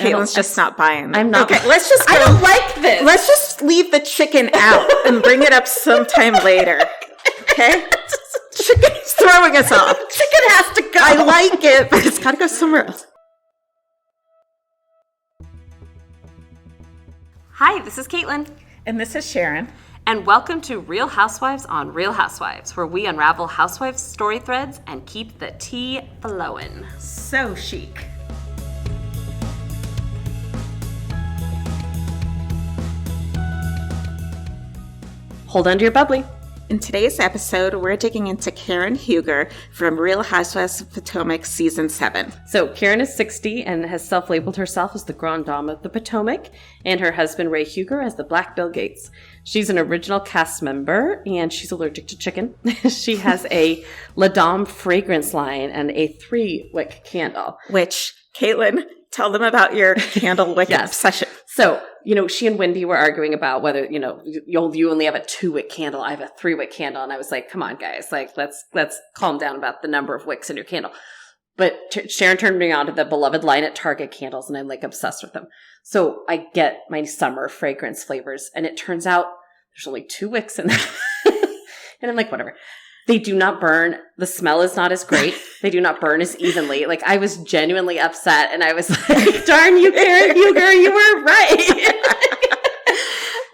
Caitlin's just not buying it. I'm not. Okay, let's just go. I don't like this. Let's just leave the chicken out and bring it up sometime later. Okay? Chicken's throwing us off. Chicken has to go. I like it, but it's got to go somewhere else. Hi, this is Caitlin. And this is Sharon. And welcome to Real Housewives on Real Housewives, where we unravel housewives' story threads and keep the tea flowing. So chic. Hold on to your bubbly. In today's episode, we're digging into Karen Huger from Real Housewives of Potomac Season 7. So Karen is 60 and has self-labeled herself as the Grande Dame of the Potomac, and her husband Ray Huger as the Black Bill Gates. She's an original cast member, and she's allergic to chicken. She has a La Dame fragrance line and a three-wick candle. Which, Caitlin, tell them about your candle wick obsession. So, she and Wendy were arguing about whether, you only have a 2-wick candle. I have a 3-wick candle. And I was like, come on, guys. Like, let's calm down about the number of wicks in your candle. But Sharon turned me on to the beloved line at Target candles, and I'm like obsessed with them. So I get my summer fragrance flavors, and it turns out there's only 2 wicks in there. And I'm like, whatever. They do not burn. The smell is not as great. They do not burn as evenly. Like, I was genuinely upset, and I was like, darn you, Karen Huger, you were right.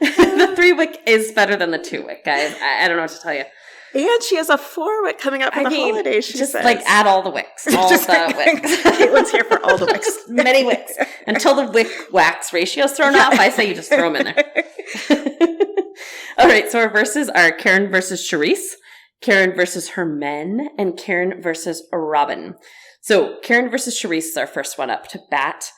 The 3-wick is better than the 2-wick, guys. I don't know what to tell you. And she has a 4-wick coming up for the holidays, she just says. Like, add all the wicks. All the wicks. Caitlin's here for all the wicks. Many wicks. Until the wick-wax ratio is thrown off, I say you just throw them in there. All right, so our verses are Karen versus Charisse, Karen versus her men, and Karen versus Robin. So Karen versus Charisse is our first one up to bat.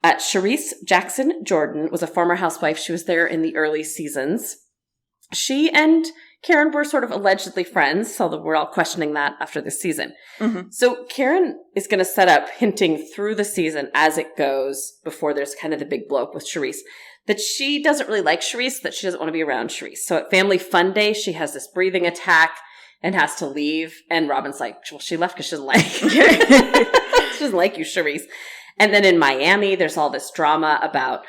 Charisse Jackson Jordan was a former housewife. She was there in the early seasons. She and Karen were sort of allegedly friends, although we're all questioning that after this season. Mm-hmm. So Karen is going to set up hinting through the season as it goes before there's kind of the big blow up with Charisse that she doesn't really like Charisse, that she doesn't want to be around Charisse. So at Family Fun Day, she has this breathing attack and has to leave. And Robin's like, well, she left because she doesn't like you. She doesn't like you, Charisse. And then in Miami, there's all this drama about,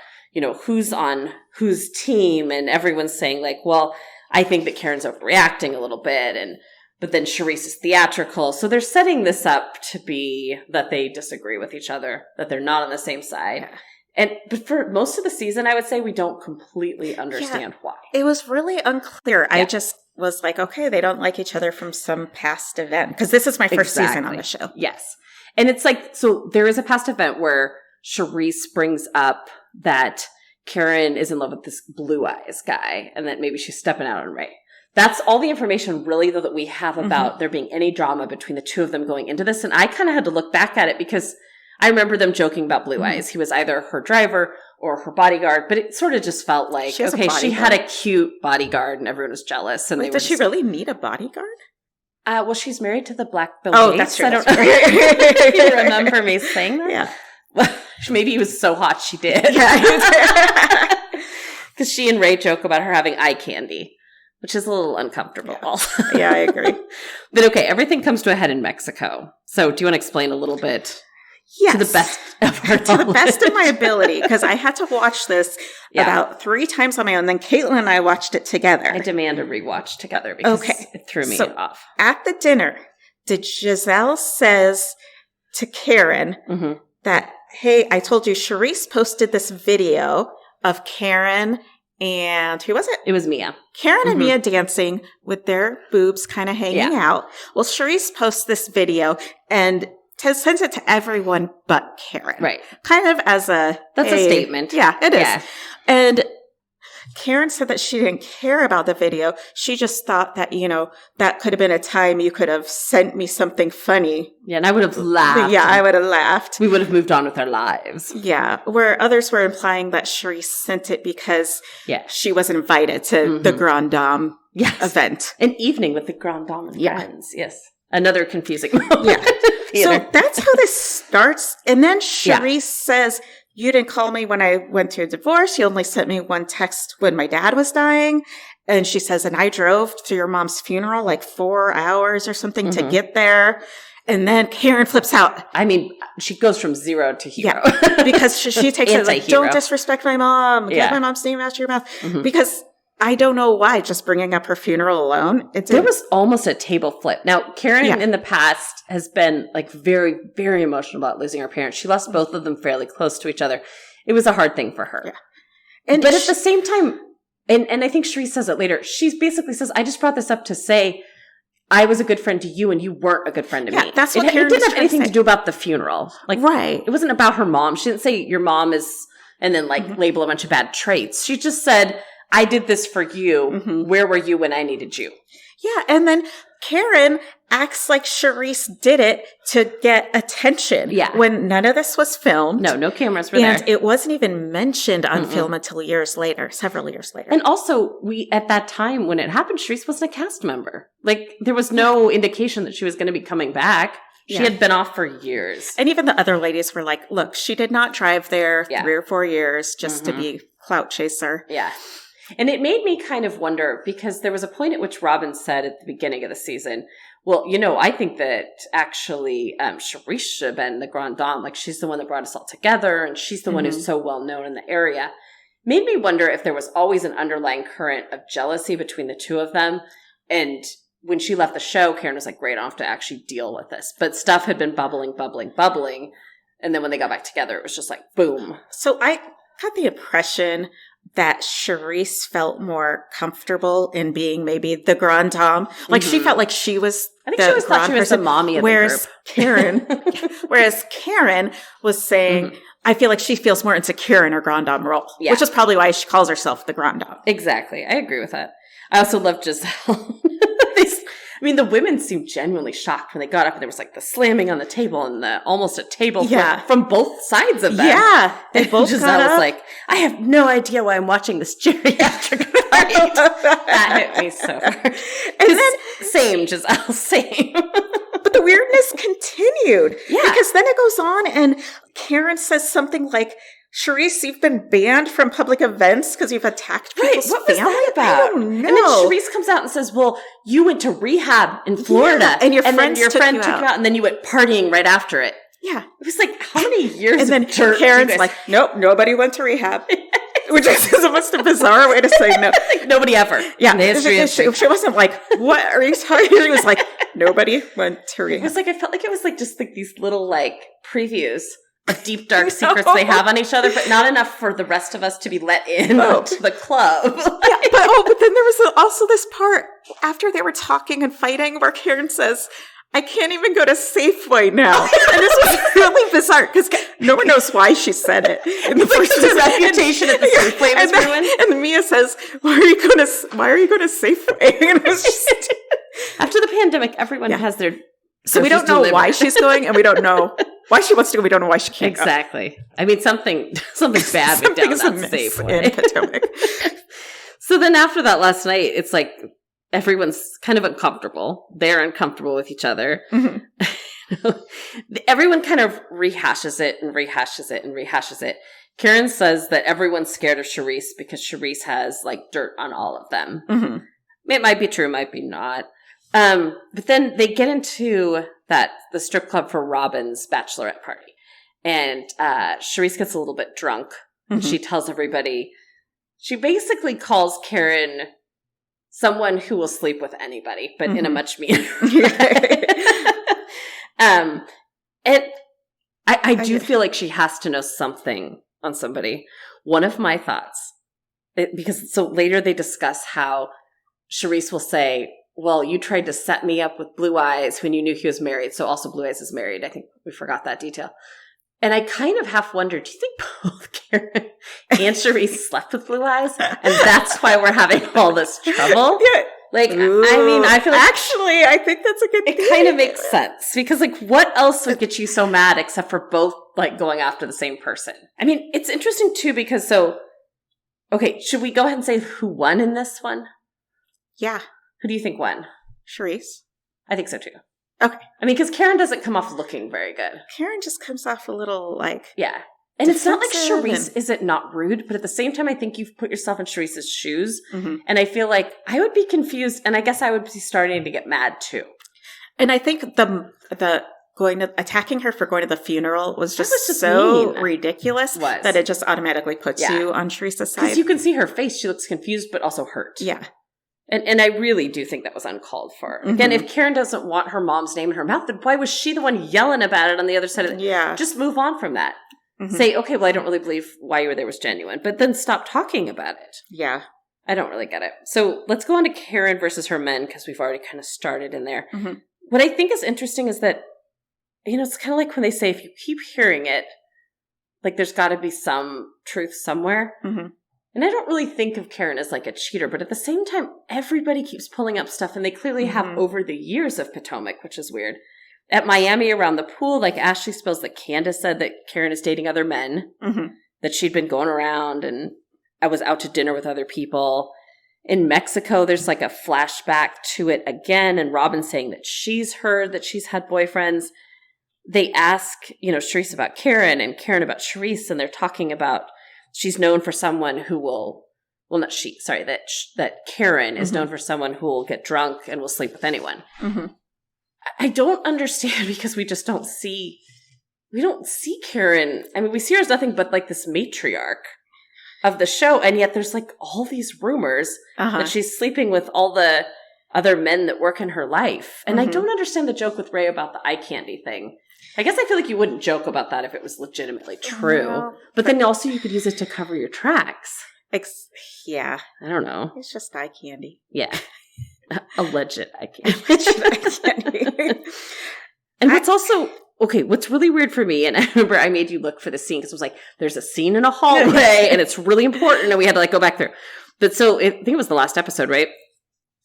who's on whose team. And everyone's saying like, well, I think that Karen's overreacting a little bit. But then Charisse is theatrical. So they're setting this up to be that they disagree with each other, that they're not on the same side. Yeah. But for most of the season, I would say we don't completely understand why. It was really unclear. Yeah. I just was like, okay, they don't like each other from some past event. Because this is my first season on the show. Yes. And it's like, so there is a past event where Charisse brings up that Karen is in love with this Blue Eyes guy and that maybe she's stepping out on Ray. That's all the information really, though, that we have about there being any drama between the two of them going into this. And I kind of had to look back at it because I remember them joking about Blue Eyes. He was either her driver or her bodyguard, but it sort of just felt like, okay, she had a cute bodyguard and everyone was jealous. And does she really need a bodyguard? Well, she's married to the Black Bill Gates. That's true. I don't know. You remember me saying that? Yeah. Well, maybe he was so hot she did. Yeah. Because she and Ray joke about her having eye candy, which is a little uncomfortable. Yeah, yeah, I agree. But okay, everything comes to a head in Mexico. So do you want to explain a little bit? Yes. To the best of our To the best of my ability, because I had to watch this about 3 times on my own. Then Caitlin and I watched it together. I demand a rewatch together because it threw me off. At the dinner, Giselle says to Karen that, hey, I told you Charisse posted this video of Karen and who was it? It was Mia. Karen and Mia dancing with their boobs kind of hanging out. Well, Charisse posts this video and sends it to everyone but Karen. Right. Kind of as a statement. Yeah, it is. Yeah. And Karen said that she didn't care about the video. She just thought that, that could have been a time you could have sent me something funny. Yeah, and I would have laughed. Yeah, I would have laughed. We would have moved on with our lives. Yeah, where others were implying that Charisse sent it because she was invited to the Grande Dame event. An evening with the Grande Dame and friends. Yes. Another confusing moment. Yeah. So that's how this starts. And then Charisse says, you didn't call me when I went through a divorce. You only sent me one text when my dad was dying. And she says, and I drove to your mom's funeral like 4 hours or something to get there. And then Karen flips out. I mean, she goes from zero to hero. Yeah, because she takes it like, don't disrespect my mom. Get my mom's name out your mouth. Mm-hmm. Because I don't know why, just bringing up her funeral alone. There was almost a table flip. Now, Karen in the past has been like very, very emotional about losing her parents. She lost both of them fairly close to each other. It was a hard thing for her. Yeah. But at the same time, and I think Cherise says it later, she basically says, I just brought this up to say I was a good friend to you and you weren't a good friend to me. That's what It didn't have anything to do about the funeral. Like, right. It wasn't about her mom. She didn't say your mom is, and then like label a bunch of bad traits. She just said, I did this for you. Mm-hmm. Where were you when I needed you? Yeah. And then Karen acts like Cherise did it to get attention. Yeah. When none of this was filmed. No cameras were there. And it wasn't even mentioned on film until several years later. And also, at that time when it happened, Cherise wasn't a cast member. Like, there was no indication that she was going to be coming back. She had been off for years. And even the other ladies were like, look, she did not drive there 3 or 4 years just to be clout chaser. Yeah. And it made me kind of wonder, because there was a point at which Robin said at the beginning of the season, well, I think that actually Cherise should have been the Grande Dame. Like, she's the one that brought us all together, and she's the one who's so well known in the area. Made me wonder if there was always an underlying current of jealousy between the two of them. And when she left the show, Karen was like, great, I don't have to actually deal with this. But stuff had been bubbling. And then when they got back together, it was just like, boom. So I got the impression that Cherise felt more comfortable in being maybe the Grande Dame. Like, she felt like she was I think she always thought she was the mommy of the group. Whereas Karen was saying, I feel like she feels more insecure in her Grande Dame role, which is probably why she calls herself the Grande Dame. Exactly. I agree with that. I also love Giselle. The women seemed genuinely shocked when they got up and there was like the slamming on the table and almost a table flip from both sides of them. Yeah. They both Giselle was like, I have no idea why I'm watching this geriatric fight. That hit me so hard. And then, same, Giselle, same. But the weirdness continued. Yeah. Because then it goes on and Karen says something like, Cherise, you've been banned from public events because you've attacked people's What family? was that about? I don't know. And then Cherise comes out and says, well, you went to rehab in Florida. And your friend took you out. And then you went partying right after it. Yeah. It was like, how many years And then Karen's like, nope, nobody went to rehab. Which is the most bizarre way to say no. Like, nobody ever. Yeah. She wasn't like, what are you talking about? She was like, nobody went to rehab. It was like, I felt like it was like just like these little like previews of deep, dark secrets they have on each other, but not enough for the rest of us to be let in to the club. But then there was also this part after they were talking and fighting where Karen says, I can't even go to Safeway now. And this was really bizarre because no one knows why she said it. And the first reputation at the Safeway was ruined. And Mia says, why are you going to Safeway? And it was just after the pandemic, everyone has their So we don't know why she's going, and we don't know why she wants to go. We don't know why she can't go. I mean, something bad went down that Safeway in Potomac. So then after that last night, it's like everyone's kind of uncomfortable. They're uncomfortable with each other. Mm-hmm. Everyone kind of rehashes it. Karen says that everyone's scared of Cherise because Cherise has like dirt on all of them. Mm-hmm. It might be true, might be not. But then they get into the strip club for Robin's bachelorette party. And Cherise gets a little bit drunk. Mm-hmm. And she tells everybody, she basically calls Karen someone who will sleep with anybody, but in a much meaner way. And I do feel like she has to know something on somebody. One of my thoughts, because later they discuss how Cherise will say, well, you tried to set me up with Blue Eyes when you knew he was married. So also Blue Eyes is married. I think we forgot that detail. And I kind of half wondered, do you think both Karen and Cherise slept with Blue Eyes? And that's why we're having all this trouble? Yeah. Like, ooh, I mean, I feel like... Actually, I think that's a good thing. It kind of makes sense. Because, like, what else would get you so mad except for both, like, going after the same person? I mean, it's interesting, too, because okay, should we go ahead and say who won in this one? Yeah. Who do you think won? Cherise. I think so, too. Okay. I mean, because Karen doesn't come off looking very good. Karen just comes off a little, like... Yeah. And it's not like Cherise isn't not rude, but at the same time, I think you've put yourself in Cherise's shoes. Mm-hmm. And I feel like I would be confused, and I guess I would be starting to get mad, too. And I think the attacking her for going to the funeral was just mean. ridiculous that it just automatically puts you on Teresa's side. Because you can see her face. She looks confused, but also hurt. Yeah. And I really do think that was uncalled for. Again, if Karen doesn't want her mom's name in her mouth, then why was she the one yelling about it on the other side of it? Yeah. Just move on from that. Say, okay, well, I don't really believe why you were there was genuine, but then stop talking about it. Yeah. I don't really get it. So let's go on to Karen versus her men, because we've already kind of started in there. What I think is interesting is that, it's kind of like when they say, if you keep hearing it, like there's got to be some truth somewhere. And I don't really think of Karen as like a cheater, but at the same time, everybody keeps pulling up stuff, and they clearly have over the years of Potomac, which is weird. At Miami around the pool, like Ashley spills that Candace said that Karen is dating other men, that she'd been going around and I was out to dinner with other people. In Mexico, there's like a flashback to it again, and Robin saying that she's heard that she's had boyfriends. They ask, Charisse about Karen and Karen about Charisse, and they're talking about she's known for someone who will, that Karen is known for someone who will get drunk and will sleep with anyone. I don't understand, because we don't see Karen. I mean, we see her as nothing but like this matriarch of the show, and yet there's like all these rumors that she's sleeping with all the other men that work in her life. And I don't understand the joke with Ray about the eye candy thing. I guess I feel like you wouldn't joke about that if it was legitimately true. But then also you could use it to cover your tracks. Yeah. I don't know. It's just eye candy. Yeah. Alleged eye candy. And what's really weird for me, and I remember I made you look for the scene because it was like, there's a scene in a hallway and it's really important and we had to like go back through. But so I think it was the last episode, right?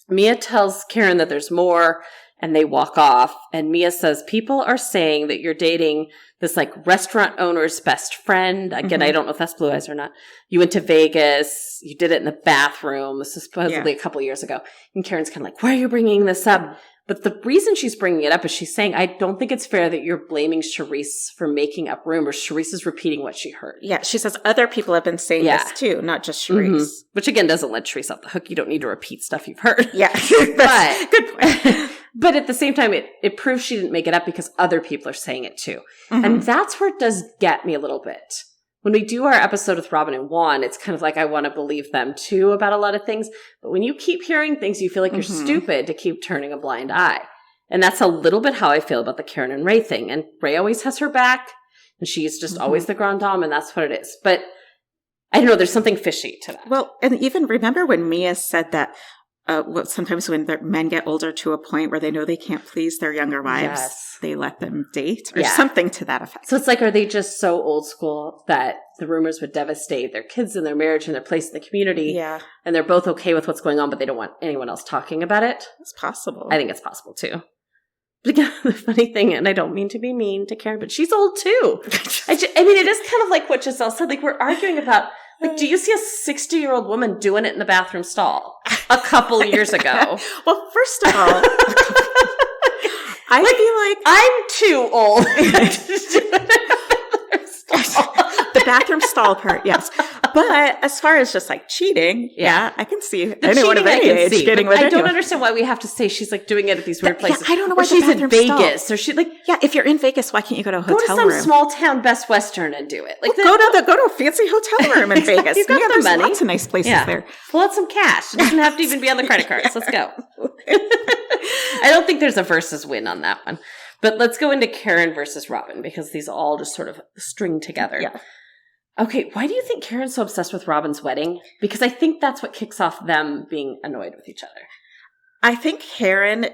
Mia tells Karen that there's more and they walk off. And Mia says, people are saying that you're dating this like restaurant owner's best friend. Again, I don't know if that's Blue Eyes or not. You went to Vegas. You did it in the bathroom. This is supposedly a couple years ago. And Karen's kind of like, why are you bringing this up? But the reason she's bringing it up is she's saying, I don't think it's fair that you're blaming Charisse for making up rumors. Charisse is repeating what she heard. Yeah, she says other people have been saying this too, not just Charisse. Which again doesn't let Charisse off the hook. You don't need to repeat stuff you've heard. Yeah, but good point. But at the same time, it proves she didn't make it up because other people are saying it too. And that's where it does get me a little bit. When we do our episode with Robin and Juan, it's kind of like I want to believe them too about a lot of things. But when you keep hearing things, you feel like you're stupid to keep turning a blind eye. And that's a little bit how I feel about the Karen and Ray thing. And Ray always has her back, and she's just always the Grande Dame, and that's what it is. But I don't know, there's something fishy to that. Well, and even remember when Mia said that sometimes when the men get older to a point where they know they can't please their younger wives, they let them date or something to that effect. So it's like, are they just so old school that the rumors would devastate their kids and their marriage and their place in the community? Yeah. And they're both okay with what's going on, but they don't want anyone else talking about it? It's possible. I think it's possible too. But again, the funny thing, and I don't mean to be mean to Karen, but she's old too. I mean, it is kind of like what Giselle said. Like, we're arguing about, like, do you see a 60-year-old woman doing it in the bathroom stall a couple years ago? Well, first of all, I feel like I'm too old to do it in the bathroom stall. The bathroom stall part, yes. But as far as just like cheating, I can see anyone of any age getting with it. I don't understand why we have to say she's like doing it at these weird places. Yeah, I don't know why she's in Vegas. Or she like if you're in Vegas, why can't you go to a hotel room? Go to some small town Best Western and do it. Like go to a fancy hotel room in Vegas. You've got the there's money. Lots of nice places there. Pull out some cash. It doesn't have to even be on the credit cards. Let's go. I don't think there's a versus win on that one. But let's go into Karen versus Robin, because these all just sort of string together. Yeah. Okay, why do you think Karen's so obsessed with Robin's wedding? Because I think that's what kicks off them being annoyed with each other. I think Karen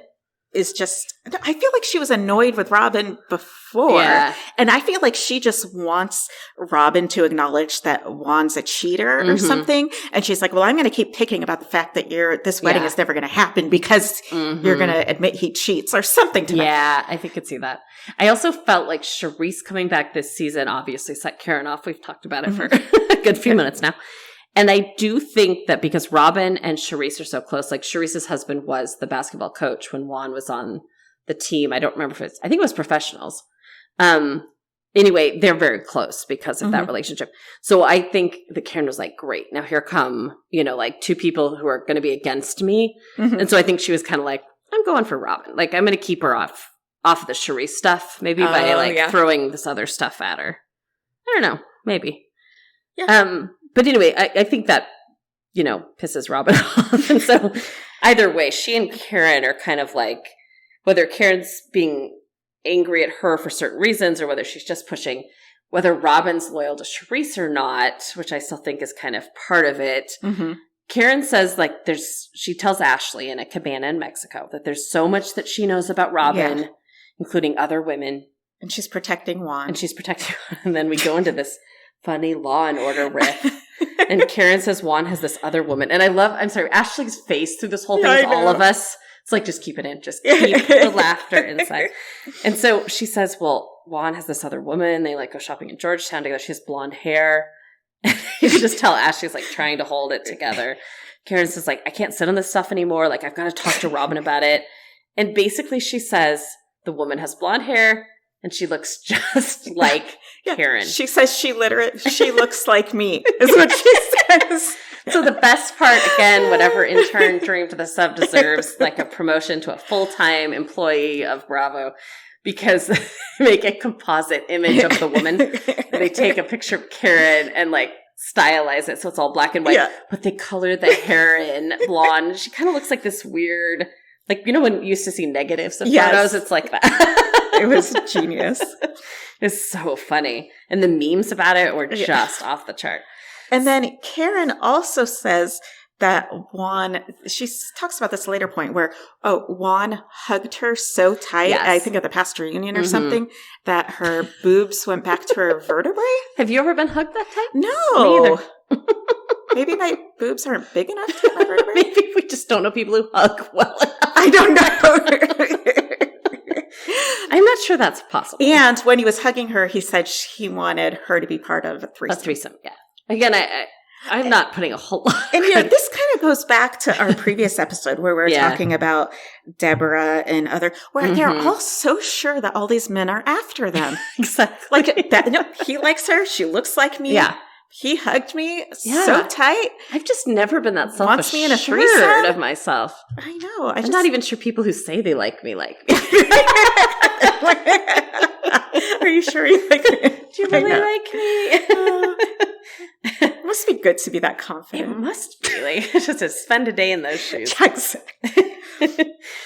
is just, I feel like she was annoyed with Robin before. Yeah. And I feel like she just wants Robin to acknowledge that Juan's a cheater or something. And she's like, well, I'm going to keep picking about the fact that this wedding is never going to happen because you're going to admit he cheats or something to that. Yeah, I think I could see that. I also felt like Charisse coming back this season obviously set Karen off. We've talked about it for a good few minutes now. And I do think that because Robin and Charisse are so close, like Charisse's husband was the basketball coach when Juan was on the team. I don't remember if I think it was professionals. Anyway, they're very close because of that relationship. So I think that Karen was like, great, now here come, like two people who are going to be against me. And so I think she was kind of like, I'm going for Robin. Like, I'm going to keep her off of the Charisse stuff, maybe by throwing this other stuff at her. I don't know, maybe. Yeah. But anyway, I think that, pisses Robin off. And so either way, she and Karen are kind of like, whether Karen's being angry at her for certain reasons or whether she's just pushing, whether Robin's loyal to Charisse or not, which I still think is kind of part of it. Mm-hmm. Karen says, like, she tells Ashley in a cabana in Mexico that there's so much that she knows about Robin, including other women. And she's protecting Juan. And then we go into this funny Law and Order riff. And Karen says Juan has this other woman. And Ashley's face through this whole thing with all of us. It's like, just keep it in. Just keep the laughter inside. And so she says, well, Juan has this other woman. They like go shopping in Georgetown together. She has blonde hair. You can just tell Ashley's like trying to hold it together. Karen says like, I can't sit on this stuff anymore. Like, I've got to talk to Robin about it. And basically she says the woman has blonde hair and she looks just like Karen. She says she looks like me is what she says. So the best part, again, whatever intern dreamed the sub deserves like a promotion to a full-time employee of Bravo. Because they make a composite image of the woman. They take a picture of Karen and like stylize it so it's all black and white. Yeah. But they color the hair in blonde. She kind of looks like this weird, like, when you used to see negatives of photos, it's like that. It was genius. It's so funny. And the memes about it were just off the chart. And then Karen also says that Juan, she talks about this later point where, Juan hugged her so tight, I think at the past reunion or something, that her boobs went back to her vertebrae. Have you ever been hugged that tight? No. Me either. Maybe my boobs aren't big enough to hit my vertebrae. Maybe we just don't know people who hug well enough. I don't know. I'm not sure that's possible. And when he was hugging her, he said he wanted her to be part of a threesome. A threesome, yeah. Again, I'm not putting a whole lot. And this kind of goes back to our previous episode where we were talking about Deborah and where they're all so sure that all these men are after them. Exactly. Like that. No, he likes her. She looks like me. Yeah. He hugged me so tight. I've just never been that Wants me in a threesome of myself. I know. I'm not even sure people who say they like me like me. Are you sure you like me? Do you really like me? It must be good to be that confident. It must be. Like, just to spend a day in those shoes. Exactly.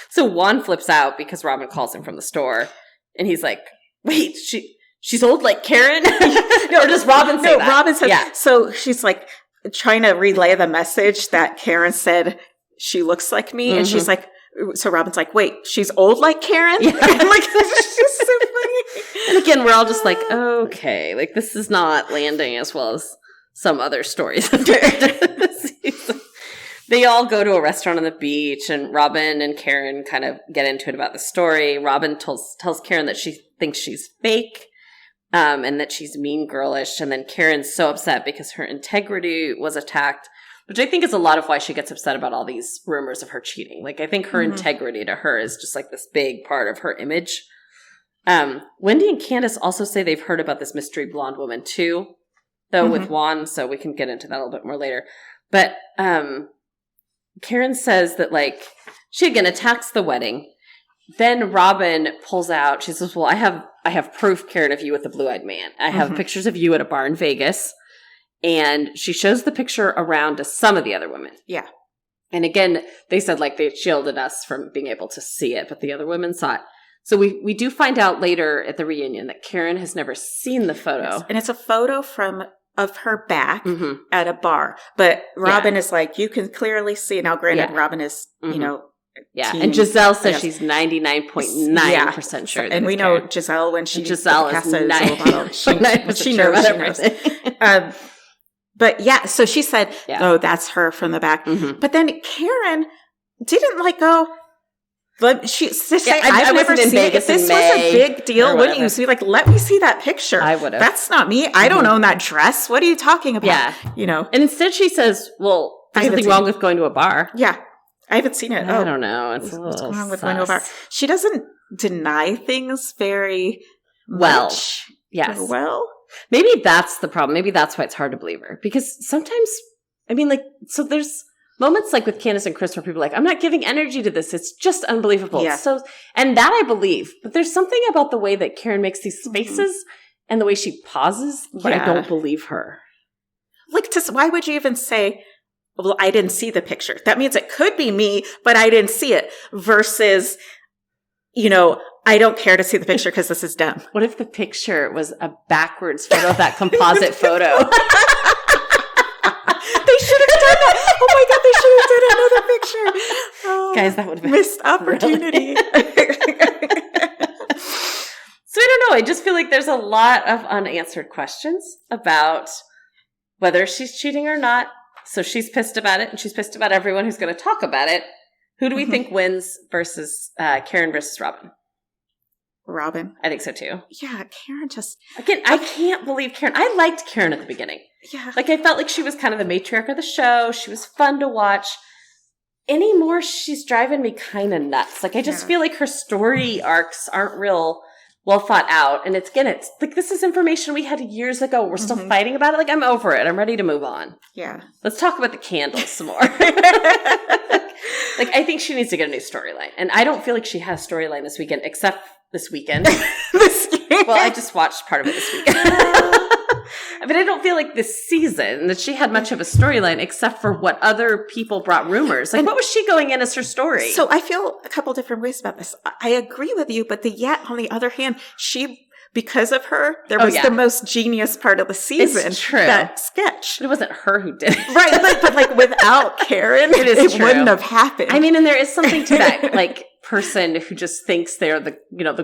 So Juan flips out because Robin calls him from the store. And he's like, wait, she's old like Karen? No, or does Robin say that? Robin said, yeah. So she's like trying to relay the message that Karen said she looks like me. Mm-hmm. And she's like, so Robin's like, wait, she's old like Karen? Yeah. I'm like, this is just so funny. And again, we're all just like, okay, like this is not landing as well as some other stories. They all go to a restaurant on the beach, and Robin and Karen kind of get into it about the story. Robin tells Karen that she thinks she's fake, and that she's mean girlish. And then Karen's so upset because her integrity was attacked, which I think is a lot of why she gets upset about all these rumors of her cheating. Like, I think her integrity to her is just like this big part of her image. Wendy and Candace also say they've heard about this mystery blonde woman too, though with Juan, so we can get into that a little bit more later. But Karen says that, like, she again attacks the wedding. Then Robin pulls out, she says, well, I have proof, Karen, of you with the blue-eyed man. I have pictures of you at a bar in Vegas. And she shows the picture around to some of the other women. Yeah. And again, they said, like, they shielded us from being able to see it, but the other women saw it. So we do find out later at the reunion that Karen has never seen the photo. Yes. And it's a photo of her back at a bar. But Robin is like, you can clearly see. Now, granted, Robin is, you know. Yeah. And Giselle says she's 99.9% sure. And we know Giselle when she Giselle is 99% she knows everything. But yeah, so she said, oh, that's her from the back. But then Karen didn't like go, but she say, I've never seen it. If this was a big deal, wouldn't you see? Like, let me see that picture. I would have. That's not me. I don't own that dress. What are you talking about? Yeah. You know. And instead she says, well, there's nothing wrong with going to a bar. Yeah. I haven't seen it. I don't know. It's what's going on with going to a bar? She doesn't deny things very well. Much. Yes. Well. Maybe that's the problem. Maybe that's why it's hard to believe her. Because sometimes, I mean, like, so there's moments like with Candace and Chris where people are like, I'm not giving energy to this. It's just unbelievable. Yeah. So, and that I believe. But there's something about the way that Karen makes these faces and the way she pauses that I don't believe her. Like, why would you even say, well, I didn't see the picture? That means it could be me, but I didn't see it. Versus, I don't care to see the picture because this is dumb. What if the picture was a backwards photo of that composite photo? They should have done that. Oh my God, they should have done another picture. Oh, guys, that would have been missed opportunity. So I don't know. I just feel like there's a lot of unanswered questions about whether she's cheating or not. So she's pissed about it, and she's pissed about everyone who's going to talk about it. Who do we think wins versus Karen versus Robin? Robin. I think so too. Yeah, Karen just... Again, I can't believe Karen. I liked Karen at the beginning. Yeah. Like, I felt like she was kind of the matriarch of the show. She was fun to watch. Anymore, she's driving me kind of nuts. Like, I just feel like her story arcs aren't real well thought out. And it's like, this is information we had years ago. We're still fighting about it. Like, I'm over it. I'm ready to move on. Yeah. Let's talk about the candles some more. Like, I think she needs to get a new storyline. And I don't feel like she has a storyline this weekend, except this weekend. Well, I just watched part of it this weekend. But I don't feel like this season that she had much of a storyline except for what other people brought rumors. Like, what was she going in as her story? So I feel a couple different ways about this. I agree with you, but yet, on the other hand, because of her, there was the most genius part of the season. It's true. That sketch. But it wasn't her who did it. Right. But like without Karen, it wouldn't have happened. I mean, and there is something to that, like, person who just thinks they're the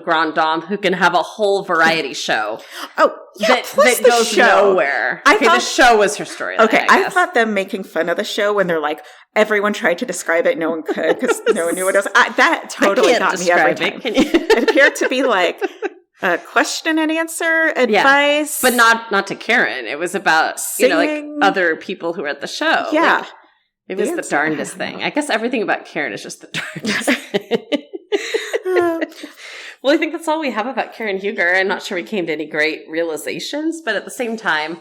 Grande Dame who can have a whole variety show. Oh, yeah. That goes nowhere. The show was her story. Okay. I thought them making fun of the show when they're like, everyone tried to describe it. No one could because no one knew what it was. That totally got me every time. It appeared to be like a question and answer advice. But not to Karen. It was about, like other people who were at the show. Yeah. Like, it was the darndest thing. I guess everything about Karen is just the darndest thing. Well, I think that's all we have about Karen Huger. I'm not sure we came to any great realizations, but at the same time,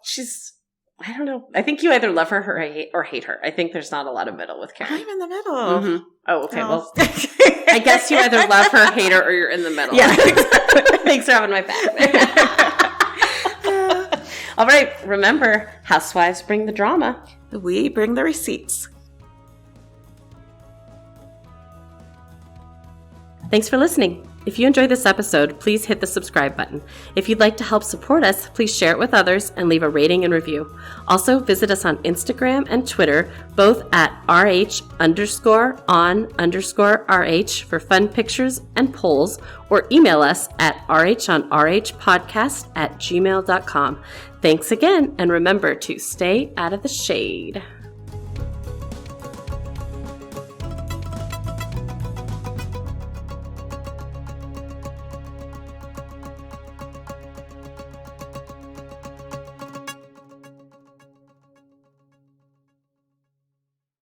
she's, I don't know. I think you either love her or hate her. I think there's not a lot of middle with Karen. I'm in the middle. Mm-hmm. Oh, okay. Well, I guess you either love her, hate her, or you're in the middle. Yeah. Thanks for having my back. All right. Remember, housewives bring the drama. We bring the receipts. Thanks for listening. If you enjoyed this episode, please hit the subscribe button. If you'd like to help support us, please share it with others and leave a rating and review. Also, visit us on Instagram and Twitter, both at RH_on_RH for fun pictures and polls, or email us at rhonrhpodcast@gmail.com. Thanks again, and remember to stay out of the shade.